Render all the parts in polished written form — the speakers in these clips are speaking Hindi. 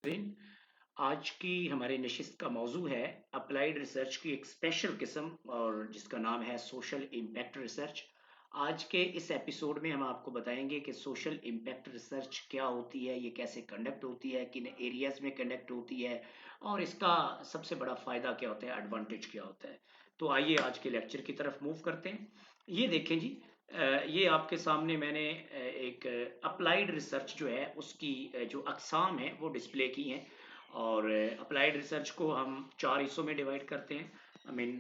दिन आज की हमारे नशिस्त का मौजू है अप्लाइड रिसर्च की एक स्पेशल किस्म और जिसका नाम है सोशल इम्पैक्ट रिसर्च। आज के इस एपिसोड में हम आपको बताएंगे कि सोशल इम्पैक्ट रिसर्च क्या होती है, ये कैसे कंडक्ट होती है, किन एरियाज में कंडक्ट होती है और इसका सबसे बड़ा फ़ायदा क्या होता है, एडवांटेज क्या होता है। तो आइए आज के लेक्चर की तरफ मूव करते हैं। ये देखें जी, ये आपके सामने मैंने एक अप्लाइड रिसर्च जो है उसकी जो अकसाम है वो डिस्प्ले की हैं। और अप्लाइड रिसर्च को हम चार हिस्सों में डिवाइड करते हैं। आई मीन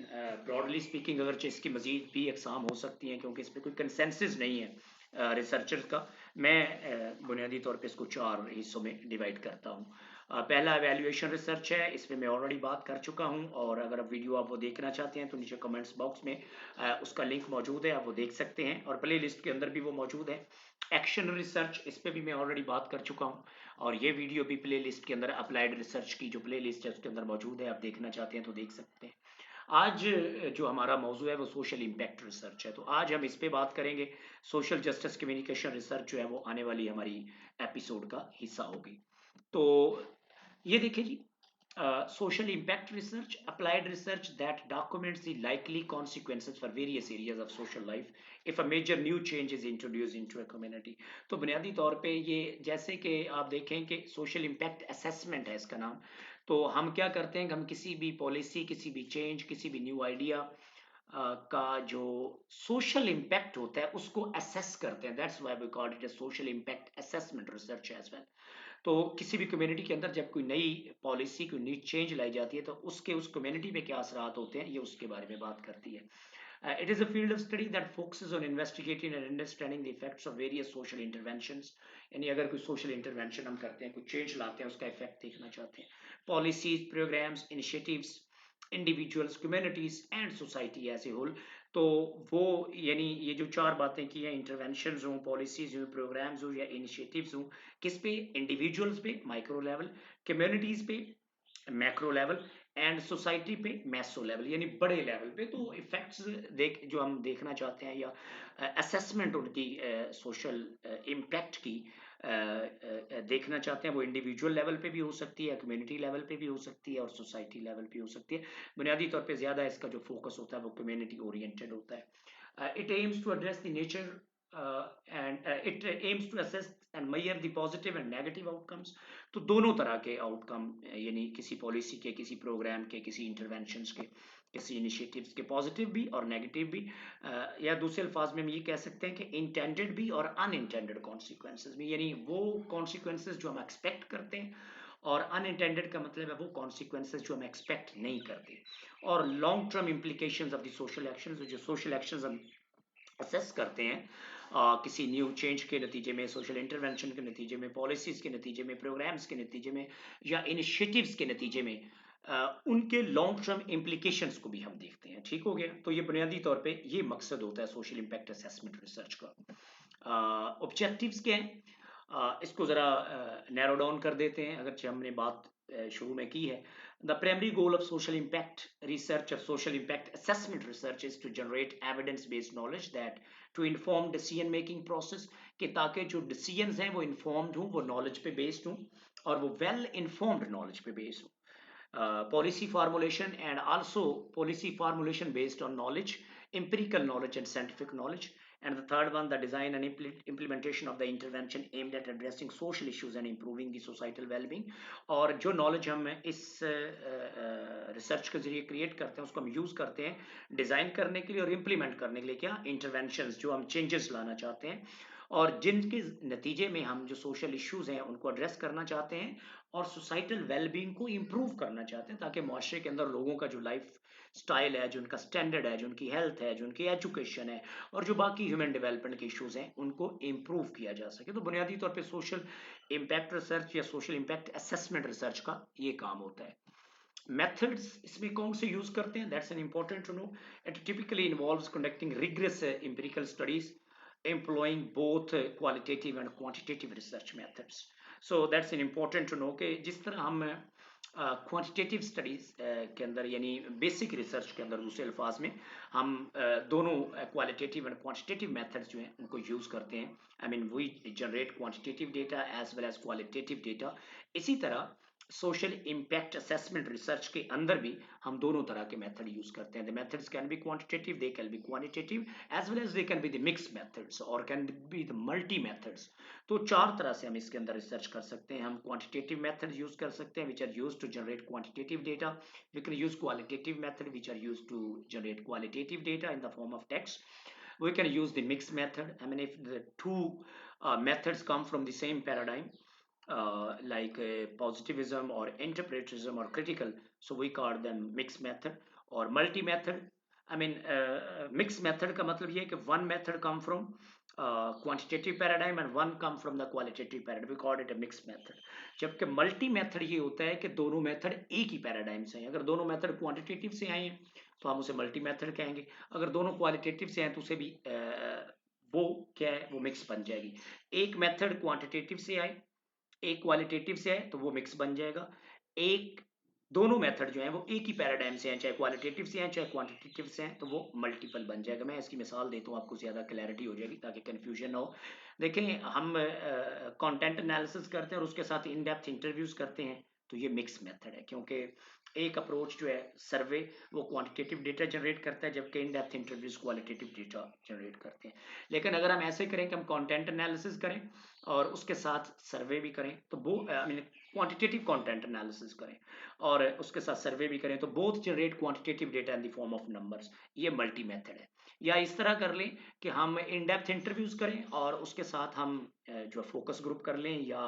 ब्रॉडली स्पीकिंग, अगर इसकी मजीद भी एग्जाम हो सकती हैं क्योंकि इस पर कोई कंसेंसस नहीं है रिसर्चर्स का। मैं बुनियादी तौर पे इसको चार हिस्सों में डिवाइड करता हूँ। पहला एवेल्युएशन रिसर्च है, इस पर मैं ऑलरेडी बात कर चुका हूँ और अगर आप वीडियो आप वो देखना चाहते हैं तो नीचे कमेंट्स बॉक्स में उसका लिंक मौजूद है, आप वो देख सकते हैं और प्ले लिस्ट के अंदर भी वो मौजूद है। एक्शन रिसर्च, इस पर भी मैं ऑलरेडी बात कर चुका हूँ और ये वीडियो भी प्ले लिस्ट के अंदर अप्लाइड रिसर्च की जो प्ले लिस्ट है उसके अंदर मौजूद है, आप देखना चाहते हैं तो देख सकते हैं। आज जो हमारा मौजू है वो सोशल इम्पैक्ट रिसर्च है, तो आज हम इस पे बात करेंगे। सोशल जस्टिस कम्युनिकेशन रिसर्च जो है वो आने वाली हमारी एपिसोड का हिस्सा होगी। तो ये देखिए जी, social impact research, applied research that documents the likely consequences for various areas of social life if a major new change is introduced into a community। तो बुनियादी तौर पे ये, जैसे कि आप देखें कि सोशल इम्पैक्ट असेसमेंट है इसका नाम। तो हम क्या करते हैं कि हम किसी भी पॉलिसी, किसी भी चेंज, किसी भी न्यू आइडिया का जो सोशल इम्पैक्ट होता है उसको असेस करते हैं। That's why we call it a social impact assessment research as well. तो किसी भी कम्युनिटी के अंदर जब कोई नई पॉलिसी, कोई नई चेंज लाई जाती है तो उसके उस कम्युनिटी पे क्या असरात होते हैं, ये उसके बारे में बात करती है। It is a field of study that focuses on investigating and understanding the effects of various social interventions. यानी अगर कोई सोशल इंटरवेंशन हम करते हैं, कोई चेंज लाते हैं, उसका इफेक्ट देखना चाहते हैं। Policies, programmes, initiatives, individuals, communities and society as a whole. तो वो, यानी ये जो चार बातें की हैं, इंटरवेंशंस हों, पॉलिसीज हों, प्रोग्राम्स हो या इनिशिएटिव्स हों, किस पे? इंडिविजुअल्स पे माइक्रो लेवल, कम्युनिटीज पे मैक्रो लेवल एंड सोसाइटी पे मैसो लेवल, यानी बड़े लेवल पे। तो इफेक्ट्स देख जो हम देखना चाहते हैं या असेसमेंट उनकी सोशल इम्पैक्ट की देखना चाहते हैं, वो इंडिविजुअल लेवल पे भी हो सकती है, कम्युनिटी लेवल पे भी हो सकती है और सोसाइटी लेवल पे हो सकती है। बुनियादी तौर पे ज़्यादा इसका जो फोकस होता है वो कम्युनिटी ओरिएंटेड होता है। It aims to address the nature and it aims to assess and measure the positive and negative outcomes। तो दोनों तरह के आउटकम, यानी किसी पॉलिसी के, किसी प्रोग्राम के, किसी इंटरवेंशंस के, किसी इनिशिएटिव्स के पॉजिटिव भी और नेगेटिव भी, या दूसरे अल्फाज में हम ये कह सकते हैं कि इंटेंडेड भी और अनइंटेंडेड कॉन्सिक्वेंसेज भी। यानी वो कॉन्सिक्वेंसेज जो हम एक्सपेक्ट करते हैं और अनइंटेंडेड का मतलब है वो कॉन्सिक्वेंसेज जो हम एक्सपेक्ट नहीं करते। और long term implications of the social actions, जो सोशल एक्शंस हम असेस करते हैं किसी न्यू चेंज के नतीजे में, सोशल इंटरवेंशन के नतीजे में, पॉलिसीज के नतीजे में, प्रोग्राम्स के नतीजे में या इनिशिएटिव्स के नतीजे में, उनके लॉन्ग टर्म इम्प्लीकेशंस को भी हम देखते हैं। ठीक हो गया? तो ये बुनियादी तौर पे ये मकसद होता है सोशल इम्पैक्ट असेसमेंट रिसर्च का। ऑब्जेक्टिव्स क्या हैं? इसको ज़रा नैरो डाउन कर देते हैं, अगर हमने बात शुरू में की है। The primary goal of social impact research, of social impact assessment research, is to generate evidence based knowledge that to inform decision making process, कि ताकि जो डिसीजंस हैं वो इन्फॉर्म्ड हों, वो नॉलेज पे बेस्ड हों और वो वेल इन्फॉर्म्ड नॉलेज पे बेस्ड हों। Policy formulation and also policy formulation based on knowledge, empirical knowledge and scientific knowledge. And the third one, the design and implementation of the intervention aimed at addressing social issues and improving the societal well-being। और जो knowledge हम इस रिसर्च के जरिए क्रिएट करते हैं उसको हम यूज़ करते हैं डिज़ाइन करने के लिए और इम्प्लीमेंट करने के लिए, क्या? इंटरवेंशंस, जो हम चेंजेस लाना चाहते हैं और जिनके नतीजे में हम जो सोशल इश्यूज हैं उनको एड्रेस करना चाहते हैं और सोसाइटल वेलबींग को इम्प्रूव करना चाहते हैं, ताकि मुआशरे के अंदर लोगों का जो लाइफ स्टाइल है, जो उनका स्टैंडर्ड है, जो उनकी हेल्थ है, जो उनकी एजुकेशन है और जो बाकी ह्यूमन डेवलपमेंट के इश्यूज हैं उनको इम्प्रूव किया जा सके। तो बुनियादी तौर पे सोशल इम्पैक्ट रिसर्च या सोशल इम्पैक्ट असेसमेंट रिसर्च का ये काम होता है। मेथड्स इसमें कौन से यूज करते हैं? That's an important to know. It typically involves conducting rigorous empirical studies employing both qualitative and quantitative research methods। So that's an important to know कि जिस तरह हम क्वांटिटेटिव स्टडीज के अंदर, यानी बेसिक रिसर्च के अंदर दूसरे अल्फाज में, हम दोनों क्वालिटेटिव एंड क्वांटिटेटिव मेथड्स जो हैं उनको यूज़ करते हैं। I mean we generate quantitative data as well as qualitative data. इसी तरह सोशल इम्पैक्ट असेसमेंट रिसर्च के अंदर भी हम दोनों तरह के मेथड यूज करते हैं. The methods can be quantitative, they can be qualitative, as well as they can be the mix methods और can be the multi methods. तो चार तरह से हम इसके अंदर रिसर्च कर सकते हैं. हम क्वांटिटेटिव मेथड यूज कर सकते हैं which are use to generate quantitative data. We can use qualitative method which are use to generate qualitative data in the form of text. We can use the mixed method. I mean, if the two methods come from the same paradigm, like positivism or interpretism or critical, so we call them mixed method or multi method. I mean, mixed method का मतलब ये है कि one method come from quantitative paradigm and one come from the qualitative paradigm. We call it a mixed method. जबकि मल्टी मेथड ये होता है कि दोनों मेथड एक ही पैराडाइम से हैं. अगर दोनों मेथड क्वांटिटेटिव से आए हैं तो हम उसे मल्टी मेथड कहेंगे. अगर दोनों क्वालिटेटिव से हैं तो उसे भी वो क्या है, वो मिक्स बन जाएगी. एक मेथड क्वांटिटेटिव से आए, एक क्वालिटेटिव से है तो वो मिक्स बन जाएगा. एक दोनों मेथड जो है वो एक ही पैराडाइम से हैं, चाहे क्वालिटेटिव से हैं चाहे क्वांटिटेटिव से हैं, तो वो मल्टीपल बन जाएगा. मैं इसकी मिसाल देता हूँ, आपको ज़्यादा क्लैरिटी हो जाएगी ताकि कन्फ्यूजन ना हो. देखें, हम कंटेंट एनालिसिस करते हैं और उसके साथ इन डेप्थ इंटरव्यूज करते हैं, तो ये मिक्स मेथड है. क्योंकि एक अप्रोच जो है सर्वे, वो क्वांटिटेटिव डेटा जनरेट करता है, जबकि in depth interviews qualitative data generate करते हैं. लेकिन अगर हम ऐसे करें कि हम कंटेंट एनालिसिस करें और उसके साथ सर्वे भी करें, तो वो I mean quantitative content analysis करें और उसके साथ सर्वे भी करें, तो both generate quantitative data in the form of numbers. ये मल्टी मेथड है. या इस तरह कर लें कि हम इन डेप्थ इंटरव्यूज करें और उसके साथ हम जो फोकस ग्रुप कर लें या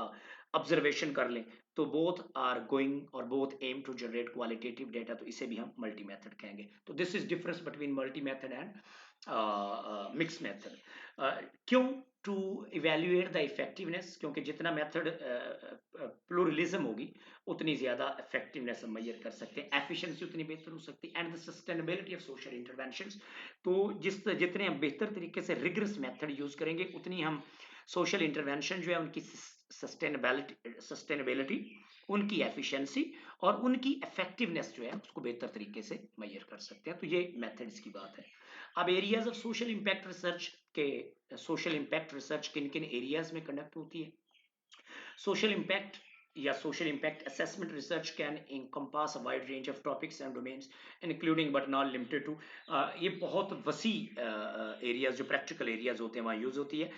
ऑब्जर्वेशन कर लें, तो बोथ आर गोइंग और both aim to generate qualitative data, तो इसे भी हम मल्टी मेथड कहेंगे. तो this is difference between multi method and mix method. क्यों? टू इवेल्युएट द इफेक्टिवनेस, क्योंकि जितना मेथड प्लूरलिज्म होगी उतनी ज़्यादा इफेक्टिवनेस हम मेजर कर सकते हैं, एफिशिएंसी उतनी बेहतर हो सकती है, and the sustainability of social interventions. तो जितने हम बेहतर तरीके से रिगरस मेथड यूज़ करेंगे, उतनी हम सोशल इंटरवेंशन जो है उनकी सस्टेनेबिलिटी, उनकी एफिशिएंसी और उनकी इफेक्टिवनेस जो है उसको बेहतर तरीके से मेजर कर सकते हैं. तो ये मेथड्स की बात है. अब areas of social impact research के, सोशल इंपैक्ट रिसर्च किन किन एरियाज में कंडक्ट होती है. सोशल इंपैक्ट या social impact assessment research can encompass a wide range of topics and domains including but not limited to. ये बहुत वसी एरियाज, जो प्रैक्टिकल एरियाज होते हैं वहाँ यूज़ होती है,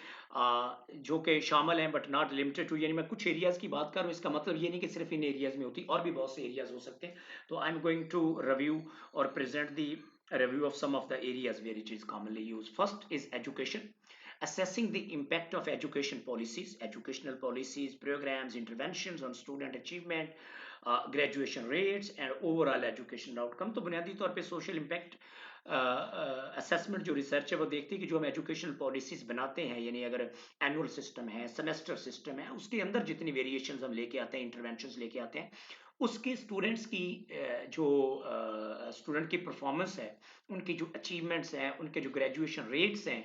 जो कि शामिल हैं बट नॉट लिमिटेड टू. यानी मैं कुछ एरियाज़ की बात कर रहा हूँ, इसका मतलब ये नहीं कि सिर्फ इन एरियाज़ में होती, और भी बहुत से एरियाज़ हो सकते हैं. तो I am going to review और present the review of some of the areas where it is commonly used. First is education. Assessing the impact of education policies, educational policies, programs, interventions on student achievement, graduation rates and overall educational outcome. तो बुनियादी तौर पे सोशल इम्पैक्ट असेसमेंट जो रिसर्च है वो देखती है कि जो हम एजुकेशनल पॉलिसीज बनाते हैं, यानी अगर एनुअल सिस्टम है, सेमेस्टर सिस्टम है, उसके अंदर जितनी वेरिएशंस हम लेके आते हैं, इंटरवेंशंस लेके आते हैं, उसके स्टूडेंट्स की जो स्टूडेंट की परफॉर्मेंस है, उनकी जो अचीवमेंट्स हैं, उनके जो ग्रेजुएशन रेट्स हैं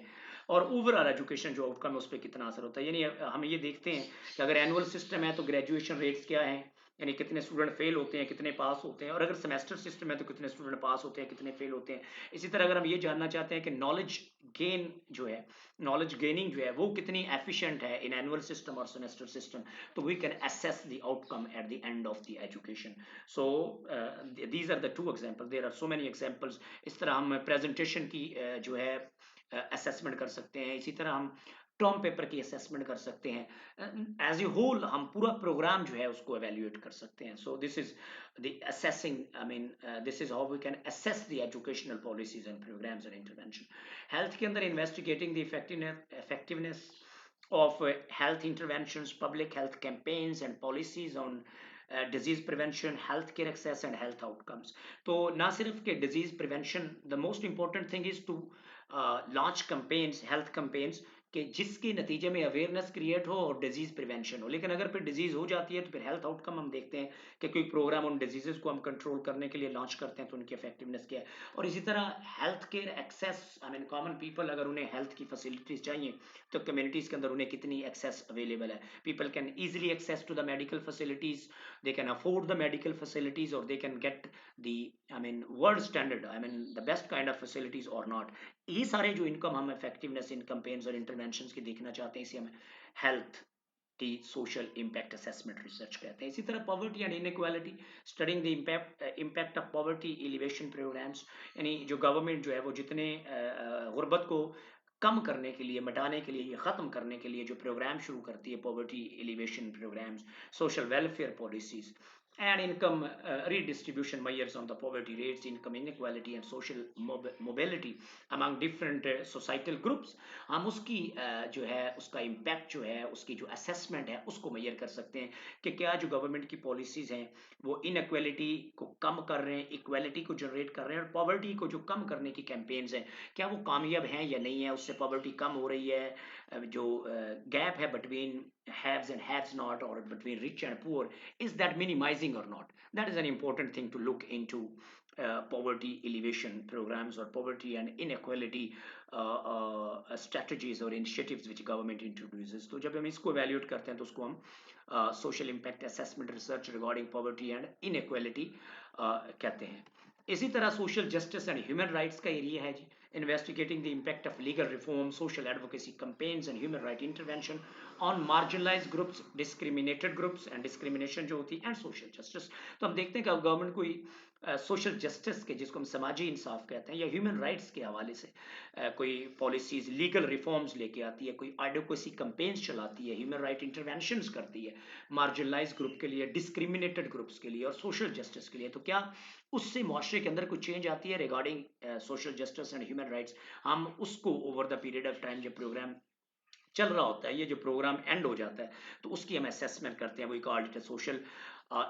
और ओवरऑल एजुकेशन जो आउटकम है उस पर कितना असर होता है. यानी हम ये देखते हैं कि अगर एनुअल सिस्टम है तो ग्रेजुएशन रेट्स क्या हैं, यानी कितने स्टूडेंट फेल होते हैं, कितने पास होते हैं, और अगर सेमेस्टर सिस्टम है तो कितने स्टूडेंट पास होते हैं, कितने फेल होते हैं. इसी तरह अगर हम ये जानना चाहते हैं कि नॉलेज गेन जो है, नॉलेज गेनिंग जो है वो कितनी एफिशिएंट है इन एनुअल सिस्टम और सेमेस्टर सिस्टम, तो we can assess the outcome at the end of the education. So these are the two example, there are so many examples. इस तरह हम प्रेजेंटेशन की जो है असेसमेंट कर सकते हैं. इसी तरह हम टर्म पेपर की असेसमेंट कर सकते हैं. एज ए होल हम पूरा प्रोग्राम जो है उसको एवेल्युएट कर सकते हैं. So this is the assessing, I mean this is how we can assess the educational policies and programmes and intervention. Health के अंदर investigating the effectiveness of health interventions, public health campaigns and policies on disease prevention, healthcare access and health outcomes. तो ना सिर्फ के disease prevention, the most important thing is to launch campaigns, health campaigns, कि जिसके नतीजे में अवेयरनेस क्रिएट हो और डिजीज प्रिवेंशन हो. लेकिन अगर फिर डिजीज हो जाती है तो फिर हेल्थ आउटकम हम देखते हैं कि कोई प्रोग्राम उन डिजीजेस को हम कंट्रोल करने के लिए लॉन्च करते हैं तो उनकी इफेक्टिवनेस क्या है. और इसी तरह health care access, I mean common people अगर उन्हें हेल्थ की फैसिलिटीज चाहिए तो कम्युनिटीज के अंदर उन्हें कितनी एक्सेस अवेलेबल है. People can easily access to the medical facilities, they can afford the medical facilities or they can get the, I mean world standard, I mean the best kind of facilities or not. ये सारे जो इनकम हम इफेक्टिवनेस इन कैंपेन्स और इंटरवेंशंस की देखना चाहते हैं, इसे हम health social impact assessment research कहते हैं। इसी तरह poverty and inequality, studying the impact of poverty alleviation programmes, यानी जो गवर्नमेंट जो है वो जितने गुर्बत को कम करने के लिए, मिटाने के लिए, ख़त्म करने के लिए जो प्रोग्राम शुरू करती है, poverty alleviation programmes, social welfare policies and income redistribution measures on the poverty rates, income inequality and social mobility among different societal groups, हम उसकी जो है उसका इम्पैक्ट जो है, उसकी जो असेसमेंट है उसको मेजर कर सकते हैं कि क्या जो गवर्नमेंट की पॉलिसीज हैं वो इनइक्वालिटी को कम कर रहे हैं, इक्वालिटी को जनरेट कर रहे हैं, और पॉवर्टी को जो कम करने की कैंपेन्स हैं क्या वो कामयाब हैं या नहीं है, उससे पॉवर्टी कम हो रही है, जो गैप है between haves and haves not, or between rich and poor, is that minimizing or not? That is an important thing to look into poverty elevation programs or poverty and inequality strategies or initiatives which government introduces. तो जब हम इसको evaluate करते हैं तो उसको हम social impact assessment research regarding poverty and inequality कहते हैं। इसी तरह social justice and human rights का एरिया है जी, investigating the impact of legal reform, social advocacy campaigns and human right intervention on marginalized groups, discriminated groups and discrimination जो होती है, and social justice। तो हम देखते हैं कि गवर्नमेंट कोई सोशल जस्टिस के, जिसको हम समाजी इंसाफ कहते हैं, या ह्यूमन राइट्स के हवाले से कोई पॉलिसीज, लीगल रिफॉर्म्स लेके आती है, कोई एडवोकेसी कैंपेन्स चलाती है, ह्यूमन राइट इंटरवेंशंस करती है मार्जिनलाइज ग्रुप के लिए, डिस्क्रिमिनेटेड ग्रुप्स के लिए और सोशल जस्टिस के लिए, तो क्या उससे मुआशरे के अंदर कुछ चेंज आती है regarding social justice and human rights? हम उसको over the period of time जब प्रोग्राम चल रहा होता है, ये जो प्रोग्राम एंड हो जाता है, तो उसकी हम असेसमेंट करते हैं, वही called it social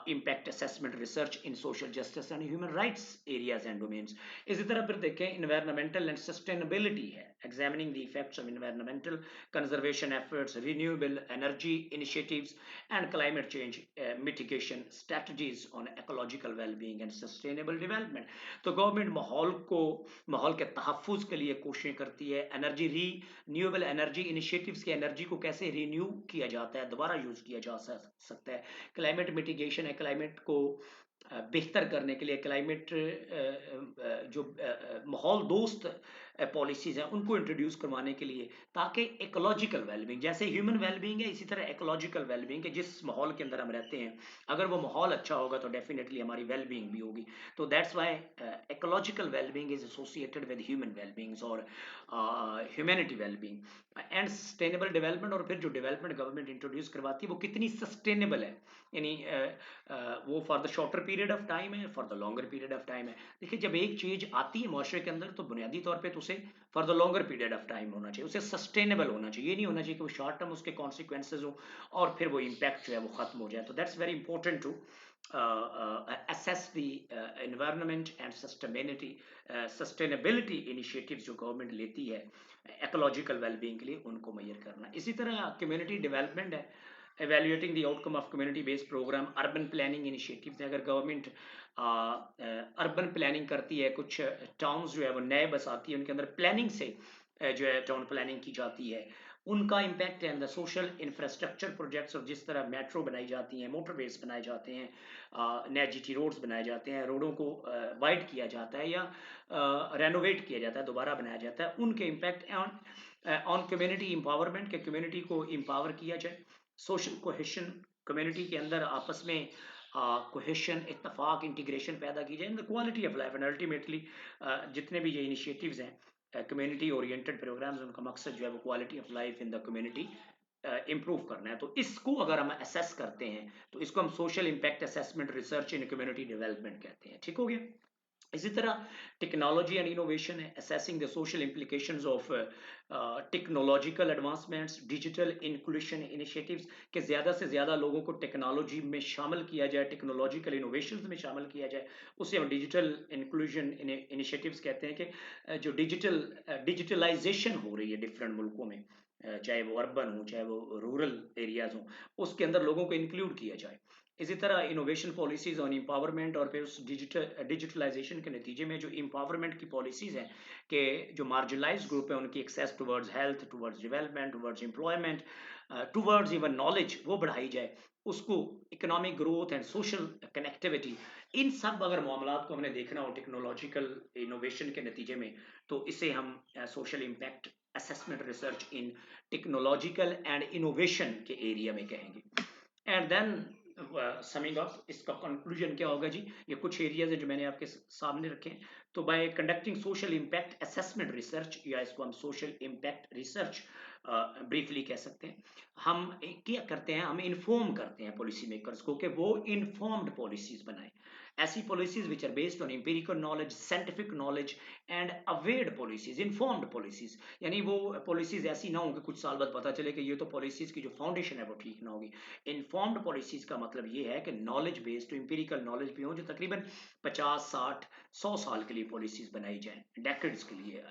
impact assessment research in social justice and human rights areas and domains. इसी तरह फिर देखें इन्वायरमेंटल एंड सस्टेनेबिलिटी है, examining the effects of environmental conservation efforts, renewable energy initiatives and climate change mitigation strategies on ecological wellbeing and sustainable development. तो गवर्नमेंट माहौल के तहफ़्फ़ुज़ के लिए कोशिशें करती है, एनर्जी न्यूएबल एनर्जी इनिशिएटिव्स की एनर्जी को कैसे रिन्यू किया जाता है, दोबारा यूज किया जा सकता है, क्लाइमेट मिटिगेशन है, क्लाइमेट को बेहतर करने के लिए, क्लाइमेट जो माहौल दोस्त पॉलिसीज हैं उनको इंट्रोड्यूस करवाने के लिए, ताकि इकोलॉजिकल वेलबींग, जैसे ह्यूमन वेलबींग है इसी तरह इकोलॉजिकल वेलबींग है, जिस माहौल के अंदर हम रहते हैं अगर वो माहौल अच्छा होगा तो डेफिनेटली हमारी वेलबींग भी होगी। तो that's why ecological wellbeing is associated with human wellbeings और humanity wellbeing and sustainable development. और फिर जो डेवलपमेंट गवर्नमेंट इंट्रोड्यूस करवाती है वो कितनी सस्टेनेबल है, यानी वो for the shorter period of time है, for the longer period of time है। देखिए जब एक चीज आती है माशरे के अंदर तो बुनियादी तौर पे तो उसे for the longer period of time होना चाहिए, उसे सस्टेनेबल होना चाहिए, ये नहीं होना चाहिए कि वो शॉर्ट टर्म उसके कॉन्सिक्वेंसेज हो और फिर वो इम्पैक्ट जो है वो खत्म हो जाए। तो that's very important to assess the environment and sustainability initiatives जो गवर्नमेंट लेती है ecological well-being के लिए, उनको मेजर करना। इसी तरह कम्युनिटी डेवलपमेंट है, evaluating the outcome of community based program, urban planning initiatives है, अगर गवर्नमेंट अर्बन प्लानिंग करती है, कुछ टाउन्स जो है वो नए बसाती है, उनके अंदर प्लानिंग से जो है टाउन प्लानिंग की जाती है, उनका इम्पैक्ट है द सोशल इंफ्रास्ट्रक्चर प्रोजेक्ट्स, और जिस तरह मेट्रो बनाई जाती हैं, मोटरवेज बनाए जाते हैं, नए जीटी रोड्स बनाए जाते हैं, रोडों को वाइड किया जाता है या रेनोवेट किया जाता है, दोबारा बनाया जाता है, उनके इम्पैक्ट ऑन कम्युनिटी एम्पावरमेंट, के कम्युनिटी को एम्पावर किया जाए, सोशल कोहेशन, कम्युनिटी के अंदर आपस में कोहेशन, इत्तफाक, इंटीग्रेशन पैदा की जाए, in the quality of life and ultimately जितने भी ये इनिशिएटिव्स हैं कम्युनिटी ओरिएंटेड प्रोग्राम्स, उनका मकसद जो है वो quality of life in the community improve करना है। तो इसको अगर हम असेस करते हैं तो इसको हम सोशल इम्पैक्ट असेसमेंट रिसर्च इन कम्युनिटी डेवलपमेंट कहते हैं। ठीक हो गया। इसी तरह टेक्नोलॉजी एंड इनोवेशन है, assessing the social implications of technological advancements, digital inclusion initiatives, कि ज़्यादा से ज़्यादा लोगों को टेक्नोलॉजी में शामिल किया जाए, टेक्नोलॉजिकल इनोवेशंस में शामिल किया जाए, उसे हम डिजिटल इंक्लूजन इनिशिएटिव्स कहते हैं। कि जो डिजिटलाइजेशन हो रही है डिफरेंट मुल्कों में, चाहे वो अर्बन हो चाहे वो रूरल एरियाज हो, उसके अंदर लोगों को इंक्लूड किया जाए। इसी तरह इनोवेशन पॉलिसीज ऑन एम्पावरमेंट, और फिर उस डिजिटलाइजेशन के नतीजे में जो एम्पावरमेंट की पॉलिसीज हैं कि जो मार्जिनलाइज ग्रुप है उनकी access towards health, towards development, towards employment, towards even knowledge वो बढ़ाई जाए, उसको economic growth and social connectivity, इन सब अगर मामलात को हमने देखना हो टेक्नोलॉजिकल इनोवेशन के नतीजे में, तो इसे हम social impact assessment research in technological and innovation के एरिया में कहेंगे. एंड देन समिंग अप, इसका कंक्लूजन क्या होगा जी? ये कुछ एरियाज है जो मैंने आपके सामने रखे हैं. तो bye conducting social impact assessment research, या इसको हम सोशल इम्पैक्ट रिसर्च ब्रीफली कह सकते हैं, हम क्या करते हैं, हम इन्फॉर्म करते हैं पॉलिसी मेकर्स को कि वो इन्फॉर्म्ड पॉलिसीज बनाएं. ऐसी policies which are based on empirical knowledge, scientific knowledge and aware policies, informed policies. यानी वो पॉलिसीज ऐसी ना हो कि कुछ साल बाद पता चले कि ये तो पॉलिसीज की जो फाउंडेशन है वो ठीक ना होगी. इन्फॉर्म्ड पॉलिसीज का मतलब ये है कि नॉलेज बेस्ड, एम्पिरिकल नॉलेज भी हो, जो तकरीबन 50, 60, 100 साल के लिए पॉलिसीज बनाई जाए, डेकेड्स के लिए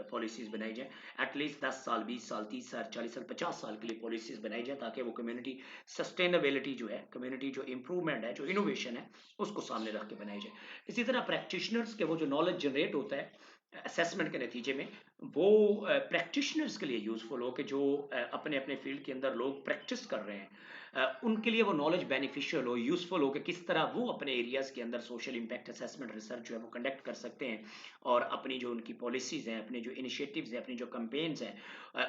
पॉलिसीज बनाई जाए. एटलीस्ट 10 साल, 20 साल, 30 साल, 40 साल, 50 साल के लिए पॉलिसीज बनाई जाए, ताकि वो कम्युनिटी सस्टेनेबिलिटी जो है, कम्युनिटी जो इंप्रूवमेंट है, जो इनोवेशन है, उसको सामने रख के बनाई जाए. इसी तरह प्रैक्टिशनर्स के वो जो नॉलेज जनरेट होता है असेसमेंट के नतीजे में, वो प्रैक्टिशनर्स के लिए यूजफुल हो, कि जो अपने अपने फील्ड के अंदर लोग प्रैक्टिस कर रहे हैं, उनके लिए वो नॉलेज बेनिफिशियल हो, यूजफुल हो, कि किस तरह वो अपने एरियाज के अंदर सोशल इम्पैक्ट असेसमेंट रिसर्च जो है वो कंडक्ट कर सकते हैं, और अपनी जो उनकी पॉलिसीज हैं, अपने जो इनिशिएटिव्स हैं, अपनी जो कैंपेन्स हैं,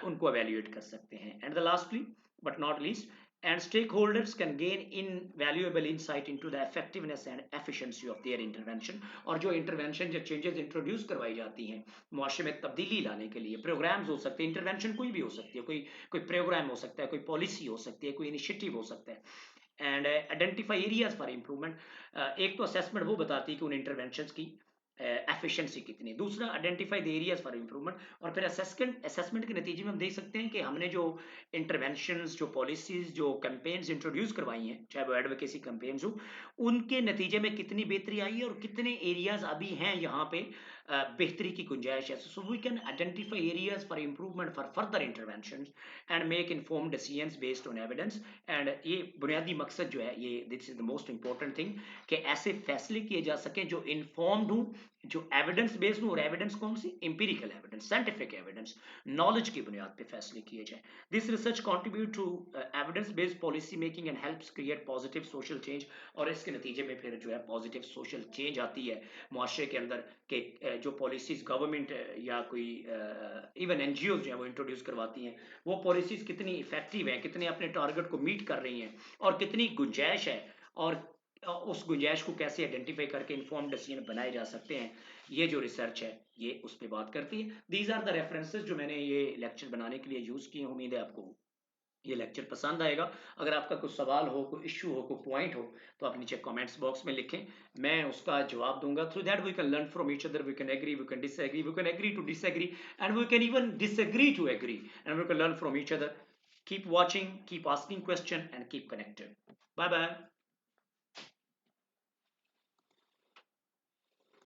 उनको एवेल्युएट कर सकते हैं. And the lastly but not least, and stakeholders can gain invaluable insight into the effectiveness and efficiency of their intervention. और जो intervention, जो changes introduce करवाई जाती हैं मुआशरे में तब्दीली लाने के लिए, प्रोग्राम्स हो सकते हैं, इंटरवेंशन कोई भी हो सकती है, कोई प्रोग्राम हो सकता है, कोई पॉलिसी हो सकती है, कोई इनिशिएटिव हो सकता है. And identify areas for improvement. एक तो असेसमेंट वो बताती है कि उन इंटरवेंशंस की एफिशिएंसी कितनी, दूसरा identify the areas for improvement, और फिर असेसमेंट के नतीजे में हम देख सकते हैं कि हमने जो इंटरवेंशंस, जो पॉलिसीज, जो कैंपेन्स इंट्रोड्यूस करवाई हैं, चाहे वो एडवोकेसी कैंपेन्स हो, उनके नतीजे में कितनी बेहतरी आई है, और कितने एरियाज अभी हैं यहाँ पे बेहतरी की गुंजाइश है. So we can identify areas for improvement for further intervention and make informed decisions based on evidence. And ये बुनियादी मकसद जो है, ये this is the most important thing, कि ऐसे फैसले किए जा सकें जो इन्फॉर्म्ड हूँ, जो एविडेंस बेस्ड हूँ, और एविडेंस कौन सी? Empirical evidence, scientific evidence, knowledge की बुनियाद पे फैसले किए जाए. This research contribute to evidence based policy making and helps create positive social change. और इसके नतीजे में फिर जो है पॉजिटिव सोशल चेंज आती है मुआशरे के अंदर, के जो पॉलिसीज गवर्नमेंट या कोई इवन एनजीओ जो है वो इंट्रोड्यूस करवाती हैं, वो पॉलिसीज कितनी इफेक्टिव हैं, कितने अपने टारगेट को मीट कर रही हैं, और कितनी गुंजाइश है, और उस गुंजाइश को कैसे आइडेंटिफाई करके इन्फॉर्म डिसीजन बनाए जा सकते हैं, ये जो रिसर्च है ये उस पर बात करती है. दीज आर द रेफरेंसेस जो मैंने ये लेक्चर बनाने के लिए यूज किए. उम्मीद है आपको ये लेक्चर पसंद आएगा. अगर आपका कोई सवाल हो, कोई इश्यू हो, कोई पॉइंट हो, तो आप नीचे कमेंट्स बॉक्स में लिखें, मैं उसका जवाब दूंगा. Through that we can learn from each other, we can agree, we can disagree, we can agree to disagree, and we can even disagree to agree, and we can learn from each other. Keep watching, keep asking questions, and keep connected. Bye bye.